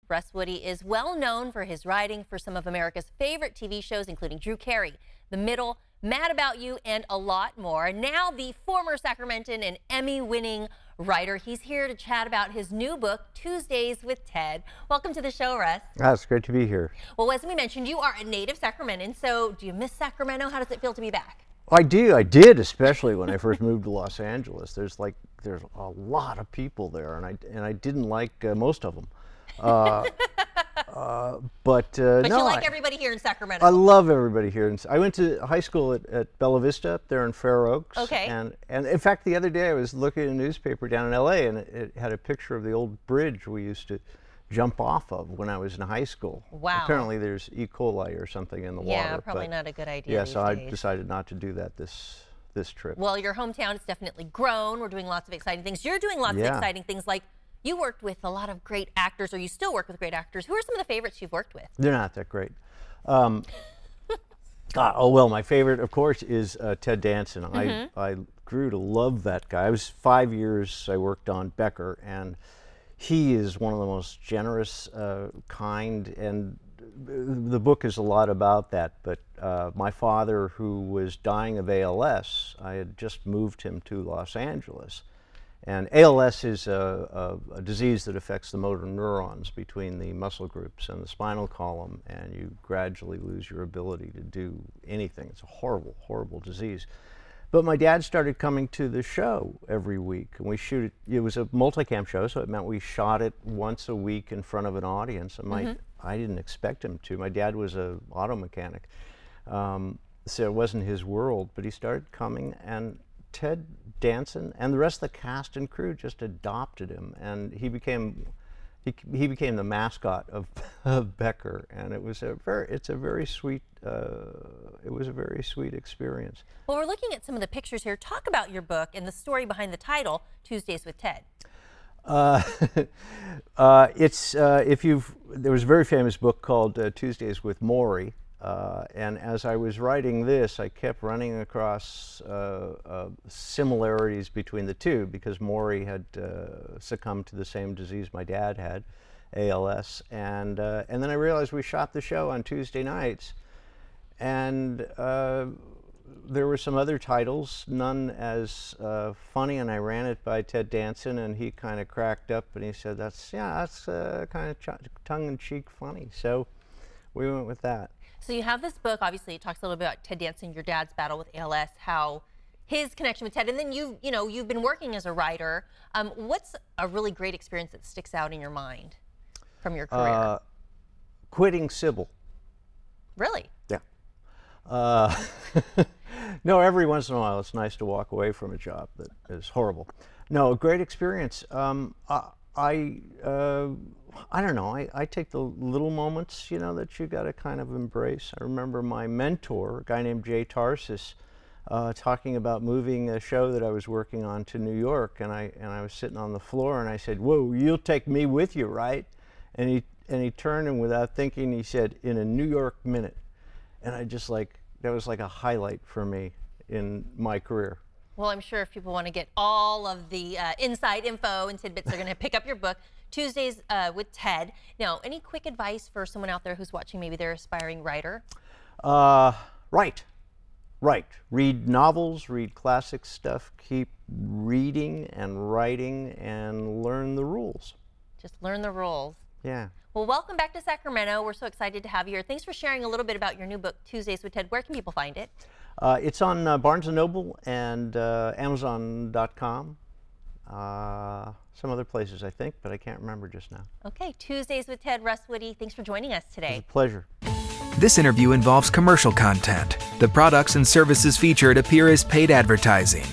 Russ Woody is well known for his writing for some of America's favorite TV shows, including Drew Carey, The Middle, Mad About You, and a lot more. Now the former Sacramentan and Emmy-winning writer. He's here to chat about his new book, Tuesdays with Ted. Welcome to the show, Russ. It's great to be here. Well, as we mentioned, you are a native Sacramentan, so do you miss Sacramento? How does it feel to be back? I did, especially when I first moved to Los Angeles. There's a lot of people there, and I didn't like most of them. But no, you like everybody here in Sacramento. I love everybody here. I went to high school at Bella Vista up there in Fair Oaks. Okay. And in fact, the other day I was looking at a newspaper down in LA, and it had a picture of the old bridge we used to jump off of when I was in high school. Wow. Apparently there's E. coli or something in the water. Yeah, probably not a good idea. Yeah, so I decided not to do that this trip. Well, your hometown has definitely grown. We're doing lots of exciting things. You're doing lots of exciting things, like you worked with a lot of great actors, or you still work with great actors. Who are some of the favorites you've worked with? They're not that great. Oh, well, my favorite, of course, is Ted Danson. I grew to love that guy. I was 5 years I worked on Becker, and he is one of the most generous, kind, and the book is a lot about that. But my father, who was dying of ALS, I had just moved him to Los Angeles. And ALS is a disease that affects the motor neurons between the muscle groups and the spinal column, and you gradually lose your ability to do anything. It's a horrible, horrible disease. But my dad started coming to the show every week, and we shoot it. It was a multicam show, so it meant we shot it once a week in front of an audience. And I didn't expect him to. My dad was an auto mechanic, so it wasn't his world. But he started coming, and Ted Danson and the rest of the cast and crew just adopted him, and he became the mascot of Becker, and it was a very sweet experience. Well, we're looking at some of the pictures here. Talk about your book and the story behind the title, Tuesdays with Ted. There was a very famous book called Tuesdays with Maury. And as I was writing this, I kept running across similarities between the two, because Maury had succumbed to the same disease my dad had, ALS, and then I realized we shot the show on Tuesday nights, and there were some other titles, none as funny, and I ran it by Ted Danson, and he kind of cracked up and he said, that's kind of tongue-in-cheek funny, so we went with that. So you have this book, obviously it talks a little bit about Ted Danson, your dad's battle with ALS, how his connection with Ted, and then you've been working as a writer. What's a really great experience that sticks out in your mind from your career? Quitting Sybil. Really? Yeah. No, every once in a while it's nice to walk away from a job that is horrible. No, a great experience. I don't know, I take the little moments, that you got to kind of embrace. I remember my mentor, a guy named Jay Tarsis, talking about moving a show that I was working on to New York, and I was sitting on the floor, and I said, "Whoa, you'll take me with you, right?" And he turned, and without thinking, he said, "In a New York minute." And that was like a highlight for me in my career. Well, I'm sure if people want to get all of the inside info and tidbits, they're going to pick up your book, Tuesdays with Ted. Now, any quick advice for someone out there who's watching, maybe they're an aspiring writer? Write. Read novels, read classic stuff, keep reading and writing, and learn the rules. Just learn the rules. Yeah. Well, welcome back to Sacramento. We're so excited to have you here. Thanks for sharing a little bit about your new book, Tuesdays with Ted. Where can people find it? It's on Barnes & Noble and Amazon.com. Some other places, I think, but I can't remember just now. Okay, Tuesdays with Ted. Russ Woody, thanks for joining us today. It's a pleasure. This interview involves commercial content. The products and services featured appear as paid advertising.